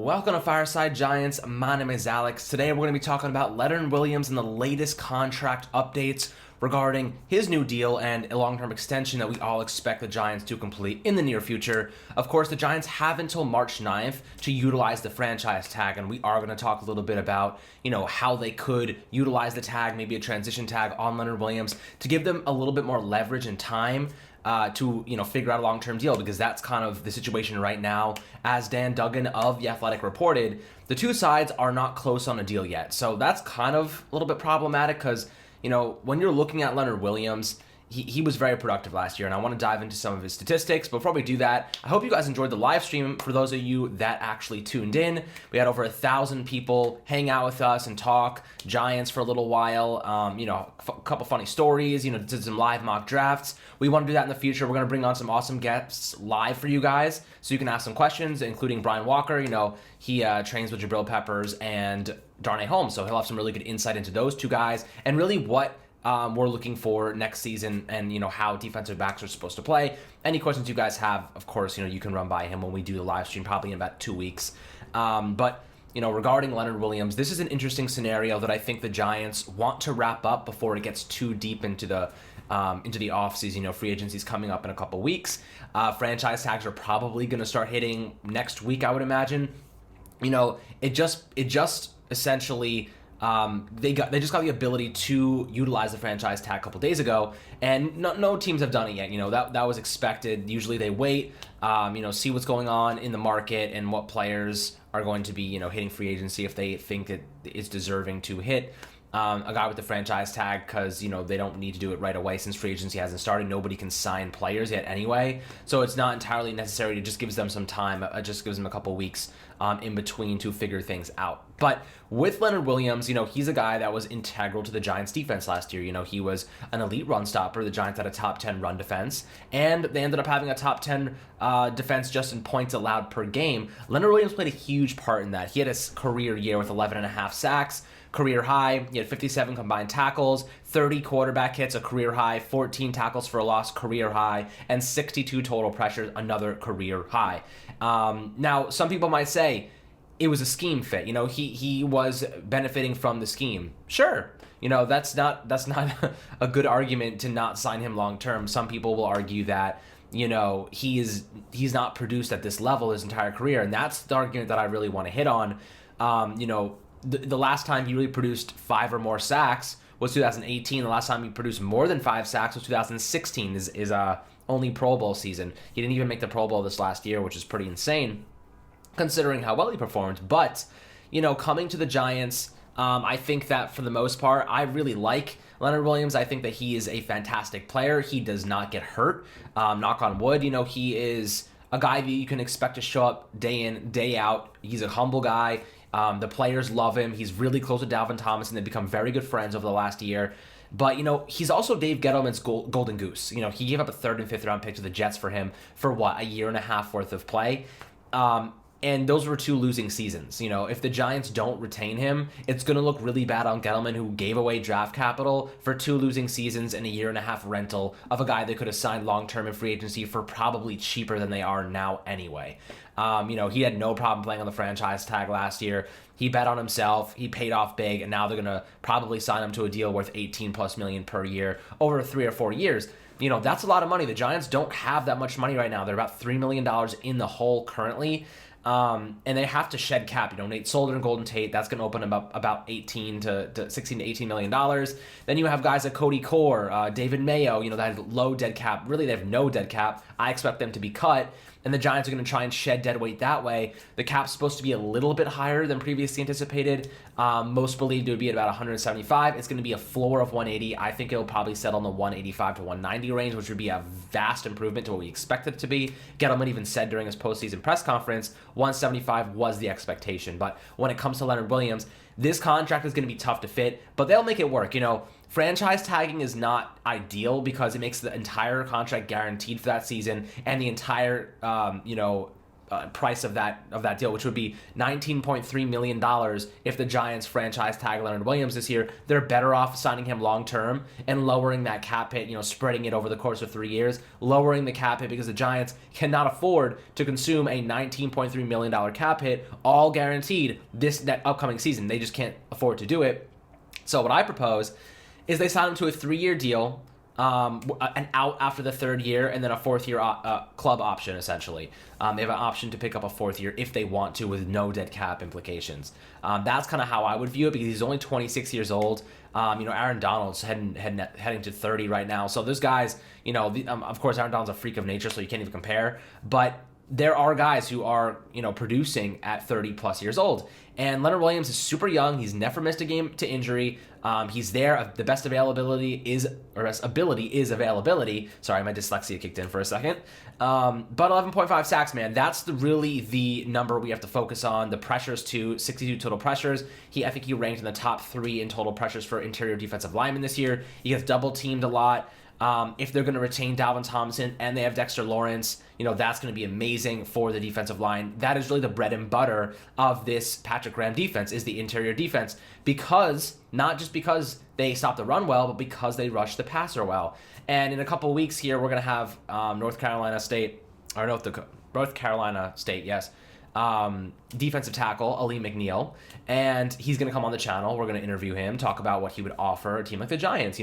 Welcome to Fireside Giants. My name is Alex. Today we're going to be talking about Leonard Williams and the latest contract updates regarding his new deal and a long-term extension that we all expect the Giants to complete in the near future. Of course, the Giants have until March 9th to utilize the franchise tag, and we are going to talk a little bit about, how they could utilize the tag, maybe a transition tag on Leonard Williams to give them a little bit more leverage and time to figure out a long-term deal, because that's kind of the situation right now. As Dan Duggan of The Athletic reported, the two sides are not close on a deal yet. So that's kind of a little bit problematic because, when you're looking at Leonard Williams, he was very productive last year, and I want to dive into some of his statistics. Before we do that, I hope you guys enjoyed the live stream. For those of you that actually tuned in, we had over 1,000 people hang out with us and talk Giants for a little while. A couple funny stories, did some live mock drafts. We want to do that in the future. We're going to bring on some awesome guests live for you guys so you can ask some questions, including Brian Walker. He trains with Jabril Peppers and Darnay Holmes, so he'll have some really good insight into those two guys and really what we're looking for next season, and how defensive backs are supposed to play. Any questions you guys have, of course, you can run by him when we do the live stream, probably in about 2 weeks. But regarding Leonard Williams, this is an interesting scenario that I think the Giants want to wrap up before it gets too deep into the offseason. Free agency's coming up in a couple weeks. Franchise tags are probably going to start hitting next week, I would imagine. It just essentially. They just got the ability to utilize the franchise tag a couple days ago, and no teams have done it yet. That was expected. Usually they wait, see what's going on in the market and what players are going to be, hitting free agency if they think it is deserving to hit a guy with the franchise tag, because they don't need to do it right away since free agency hasn't started. Nobody can sign players yet anyway, so it's not entirely necessary. It just gives them some time. It just gives them a couple weeks in between to figure things out. But with Leonard Williams, he's a guy that was integral to the Giants defense last year. He was an elite run stopper. The Giants had a top 10 run defense, and they ended up having a top 10 defense just in points allowed per game. Leonard Williams played a huge part in that. He had a career year with 11.5 sacks, career high. He had 57 combined tackles, 30 quarterback hits, a career high, 14 tackles for a loss, career high, and 62 total pressures, another career high. Now, some people might say it was a scheme fit. He was benefiting from the scheme. Sure. That's not a good argument to not sign him long term. Some people will argue that he's not produced at this level his entire career, and that's the argument that I really want to hit on. The last time he really produced 5 or more sacks was 2018. The last time he produced more than 5 sacks was 2016. Is only Pro Bowl season. He didn't even make the Pro Bowl this last year, which is pretty insane considering how well he performed. But coming to the Giants, I think that for the most part, I really like Leonard Williams. I think that he is a fantastic player. He does not get hurt. Knock on wood. He is a guy that you can expect to show up day in, day out. He's a humble guy. The players love him. He's really close to Dalvin Thomas, and they've become very good friends over the last year. But, he's also Dave Gettleman's golden goose. He gave up a 3rd and 5th round pick to the Jets for him for, a year and a half worth of play. And those were 2 losing seasons. If the Giants don't retain him, it's going to look really bad on Gettleman, who gave away draft capital for 2 losing seasons and a year and a half rental of a guy they could have signed long-term in free agency for probably cheaper than they are now anyway. He had no problem playing on the franchise tag last year. He bet on himself. He paid off big, and now they're going to probably sign him to a deal worth $18+ million per year over 3 or 4 years. That's a lot of money. The Giants don't have that much money right now. They're about $3 million in the hole currently. And they have to shed cap. Nate Solder and Golden Tate, that's going to open about 16 to $18 million. Then you have guys like Cody Core, David Mayo, that have low dead cap. Really, they have no dead cap. I expect them to be cut, and the Giants are going to try and shed dead weight that way. The cap's supposed to be a little bit higher than previously anticipated. Most believed it would be at about 175. It's going to be a floor of 180. I think it'll probably settle in the 185 to 190 range, which would be a vast improvement to what we expected it to be. Gettleman even said during his postseason press conference, 175 was the expectation. But when it comes to Leonard Williams, this contract is going to be tough to fit, but they'll make it work. Franchise tagging is not ideal because it makes the entire contract guaranteed for that season, and the entire, price of that deal, which would be $19.3 million if the Giants franchise tag Leonard Williams this year. They're better off signing him long term and lowering that cap hit, spreading it over the course of 3 years, lowering the cap hit because the Giants cannot afford to consume a $19.3 million cap hit, all guaranteed that upcoming season. They just can't afford to do it. So what I propose is they sign him to a 3-year deal, an out after the 3rd year, and then a 4th year club option, essentially. They have an option to pick up a 4th year if they want to with no dead cap implications. That's kind of how I would view it because he's only 26 years old. Aaron Donald's heading to 30 right now. So those guys, of course, Aaron Donald's a freak of nature, so you can't even compare. But there are guys who are, producing at 30 plus years old. And Leonard Williams is super young. He's never missed a game to injury. He's there. The best availability is availability. Sorry, my dyslexia kicked in for a second. But 11.5 sacks, man. That's really the number we have to focus on. The pressures to 62 total pressures. I think he ranked in the top 3 in total pressures for interior defensive linemen this year. He gets double teamed a lot. If they're going to retain Dalvin Tomlinson and they have Dexter Lawrence, that's going to be amazing for the defensive line. That is really the bread and butter of this Patrick Graham defense, is the interior defense, because not just because they stop the run well, but because they rush the passer well. And in a couple weeks here, we're going to have North Carolina State, yes, defensive tackle Ali McNeil, and he's going to come on the channel. We're going to interview him, talk about what he would offer a team like the Giants.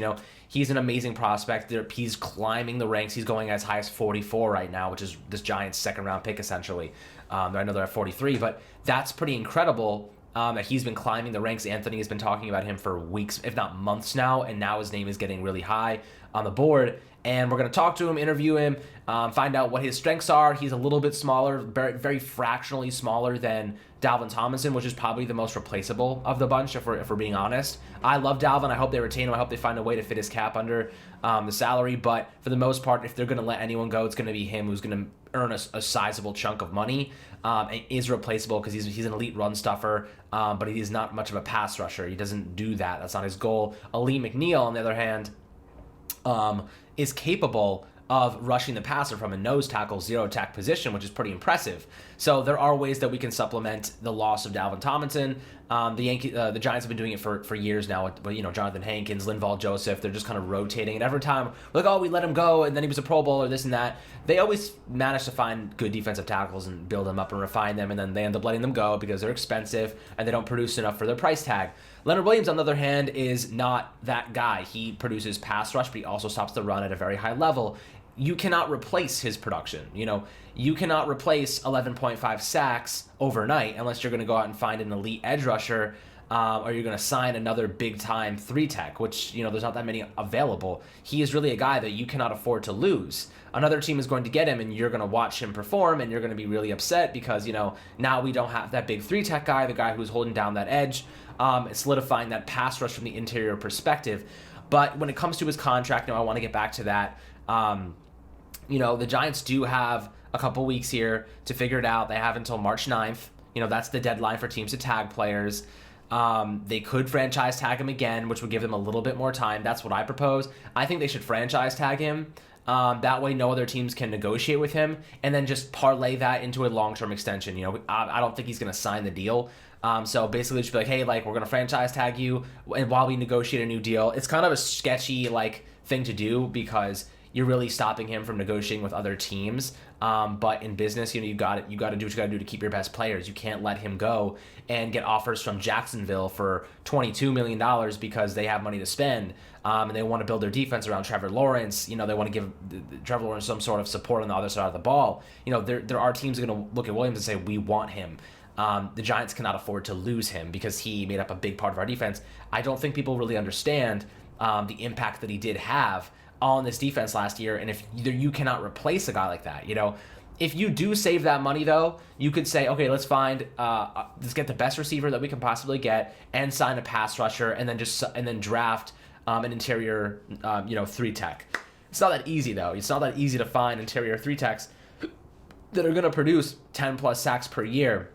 He's an amazing prospect. He's climbing the ranks. He's going as high as 44 right now, which is this Giants' 2nd-round pick, essentially. I know they're at 43, but that's pretty incredible that he's been climbing the ranks. Anthony has been talking about him for weeks, if not months now, and now his name is getting really high on the board. And we're going to talk to him, interview him, find out what his strengths are. He's a little bit smaller, very, very fractionally smaller than Dalvin Tomlinson, which is probably the most replaceable of the bunch, if we're being honest. I love Dalvin. I hope they retain him. I hope they find a way to fit his cap under the salary. But for the most part, if they're going to let anyone go, it's going to be him, who's going to earn a sizable chunk of money and is replaceable because he's an elite run stuffer, but he's not much of a pass rusher. He doesn't do that. That's not his goal. Ali McNeil, on the other hand, is capable of rushing the passer from a nose tackle, zero tack position, which is pretty impressive. So there are ways that we can supplement the loss of Dalvin Tomlinson. The Giants have been doing it for years now. But Jonathan Hankins, Linval Joseph, they're just kind of rotating. And every time, we let him go, and then he was a Pro Bowler, this and that. They always manage to find good defensive tackles and build them up and refine them, and then they end up letting them go because they're expensive and they don't produce enough for their price tag. Leonard Williams, on the other hand, is not that guy. He produces pass rush, but he also stops the run at a very high level. You cannot replace his production. You cannot replace 11.5 sacks overnight unless you're going to go out and find an elite edge rusher, or you're going to sign another big-time 3-tech, which, there's not that many available. He is really a guy that you cannot afford to lose. Another team is going to get him, and you're going to watch him perform, and you're going to be really upset because, now we don't have that big 3-tech guy, the guy who's holding down that edge, solidifying that pass rush from the interior perspective. But when it comes to his contract, I want to get back to that. The Giants do have a couple weeks here to figure it out. They have until March 9th. That's the deadline for teams to tag players. They could franchise tag him again, which would give them a little bit more time. That's what I propose. I think they should franchise tag him. That way no other teams can negotiate with him, and then just parlay that into a long-term extension. I don't think he's going to sign the deal. So basically just be like, hey, we're going to franchise tag you and while we negotiate a new deal. It's kind of a sketchy, thing to do because you're really stopping him from negotiating with other teams. But in business, you got to do what you got to do to keep your best players. You can't let him go and get offers from Jacksonville for $22 million because they have money to spend, and they want to build their defense around Trevor Lawrence. They want to give Trevor Lawrence some sort of support on the other side of the ball. There are teams going to look at Williams and say, we want him. The Giants cannot afford to lose him because he made up a big part of our defense. I don't think people really understand the impact that he did have on this defense last year, and if you cannot replace a guy like that. If you do save that money, though, you could say, okay, let's get the best receiver that we can possibly get and sign a pass rusher, and then draft an interior 3-tech. It's not that easy, though. It's not that easy to find interior 3-techs that are going to produce 10 plus sacks per year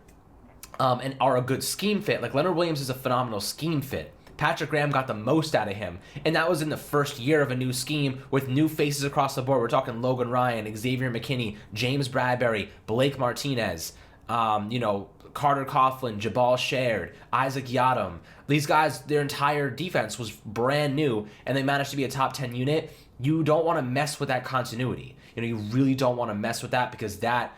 and are a good scheme fit. Leonard Williams is a phenomenal scheme fit. Patrick Graham got the most out of him, and that was in the first year of a new scheme with new faces across the board. We're talking Logan Ryan, Xavier McKinney, James Bradbury, Blake Martinez, Carter Coughlin, Jabal Shared, Isaac Yadam. These guys, their entire defense was brand new, and they managed to be a top 10 unit. You don't want to mess with that continuity. You really don't want to mess with that, because that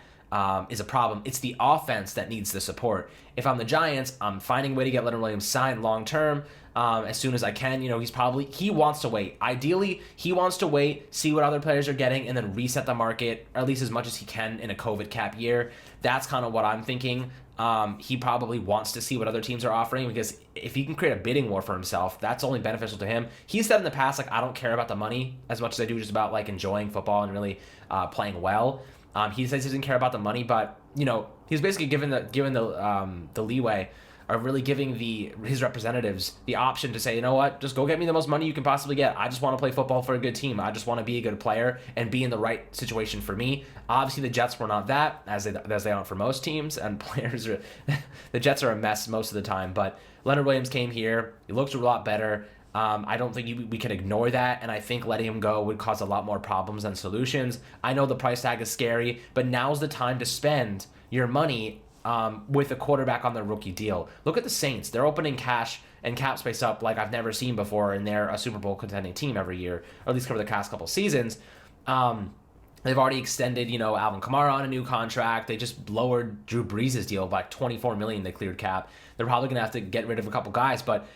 is a problem. It's the offense that needs the support. If I'm the Giants, I'm finding a way to get Leonard Williams signed long term as soon as I can. He wants to wait. Ideally, he wants to wait, see what other players are getting, and then reset the market, or at least as much as he can in a COVID cap year. That's kind of what I'm thinking. He probably wants to see what other teams are offering, because if he can create a bidding war for himself, that's only beneficial to him. He said in the past, I don't care about the money as much as I do just about enjoying football and really playing well. He says he doesn't care about the money, but he's basically given the leeway, or really giving his representatives the option to say, you know what, just go get me the most money you can possibly get. I just want to play football for a good team. I just want to be a good player and be in the right situation for me. Obviously, the Jets were not that, as they aren't for most teams, and players are the Jets are a mess most of the time. But Leonard Williams came here. He looks a lot better. I don't think we can ignore that, and I think letting him go would cause a lot more problems than solutions. I know the price tag is scary, but now's the time to spend your money with a quarterback on their rookie deal. Look at the Saints. They're opening cash and cap space up like I've never seen before, and they're a Super Bowl contending team every year, or at least over the past couple seasons. They've already extended, Alvin Kamara on a new contract. They just lowered Drew Brees' deal by $24 million. They cleared cap. They're probably going to have to get rid of a couple guys, but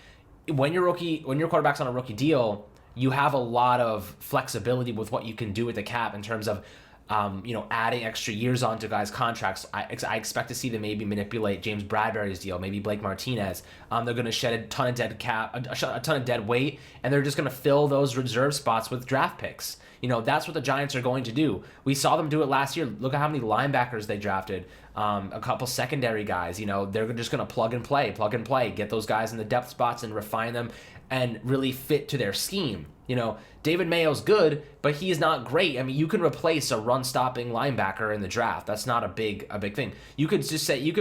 when your quarterback's on a rookie deal, you have a lot of flexibility with what you can do with the cap in terms of adding extra years onto guys' contracts. I expect to see them maybe manipulate James Bradbury's deal, maybe Blake Martinez. They're going to shed a ton of dead cap, a ton of dead weight, and they're just going to fill those reserve spots with draft picks. That's what the Giants are going to do. We saw them do it last year. Look at how many linebackers they drafted. A couple secondary guys. They're just going to plug and play, get those guys in the depth spots and refine them and really fit to their scheme. David Mayo's good, but he's not great. You can replace a run-stopping linebacker in the draft. That's not a big thing. You could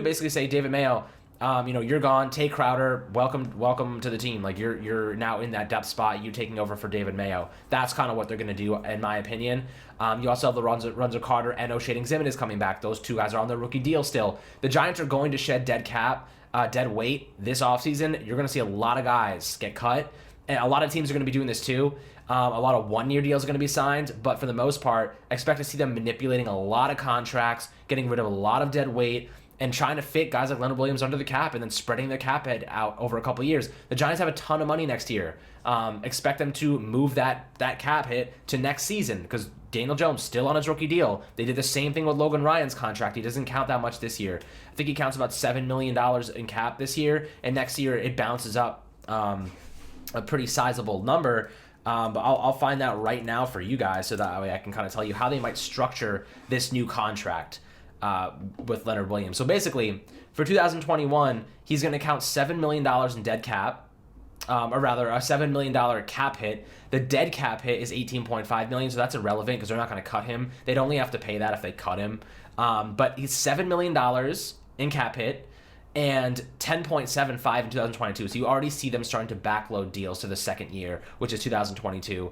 basically say, David Mayo, you're gone. Tay Crowder, welcome to the team. You're now in that depth spot. You taking over for David Mayo. That's kind of what they're going to do, in my opinion. You also have the Runza Carter and O'Shea Zimmern is coming back. Those two guys are on their rookie deal still. The Giants are going to shed dead weight this offseason. You're going to see a lot of guys get cut, and a lot of teams are going to be doing this too. A lot of one-year deals are going to be signed, but for the most part, I expect to see them manipulating a lot of contracts, getting rid of a lot of dead weight, and trying to fit guys like Leonard Williams under the cap and then spreading their cap head out over a couple of years. The Giants have a ton of money next year. Expect them to move that cap hit to next season, because Daniel Jones still on his rookie deal. They did the same thing with Logan Ryan's contract. He doesn't count that much this year. I think he counts about $7 million in cap this year, and next year it bounces up a pretty sizable number. But I'll find that right now for you guys, so that way I can kind of tell you how they might structure this new contract with Leonard Williams. So basically, for 2021, he's going to count $7 million in dead cap, or rather a $7 million cap hit. The dead cap hit is $18.5 million, so that's irrelevant because they're not going to cut him. They'd only have to pay that if they cut him. But he's $7 million in cap hit, and 10.75 in 2022. So you already see them starting to backload deals to the second year, which is 2022.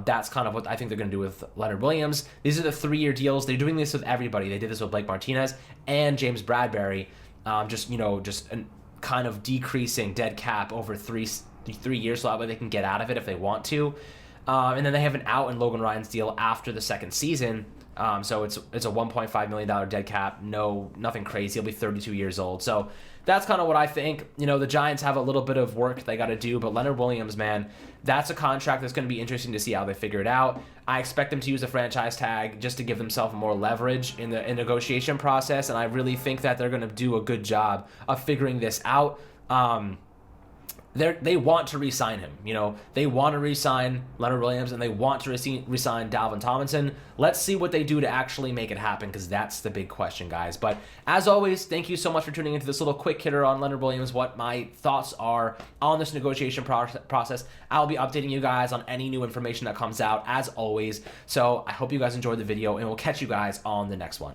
That's kind of what I think they're going to do with Leonard Williams. These are the 3-year deals. They're doing this with everybody. They did this with Blake Martinez and James Bradbury. Just kind of decreasing dead cap over 3 years, so that way they can get out of it if they want to. And then they have an out in Logan Ryan's deal after the second season. So it's a $1.5 million dead cap. Nothing crazy. He'll be 32 years old. So that's kind of what I think. The Giants have a little bit of work they got to do, but Leonard Williams, man, that's a contract that's going to be interesting to see how they figure it out. I expect them to use the franchise tag just to give themselves more leverage in the negotiation process, and I really think that they're going to do a good job of figuring this out. They want to re-sign him. They want to re-sign Leonard Williams, and they want to re-sign Dalvin Tomlinson. Let's see what they do to actually make it happen, because that's the big question, guys. But as always, thank you so much for tuning into this little quick hitter on Leonard Williams, what my thoughts are on this negotiation process. I'll be updating you guys on any new information that comes out, as always. So I hope you guys enjoyed the video, and we'll catch you guys on the next one.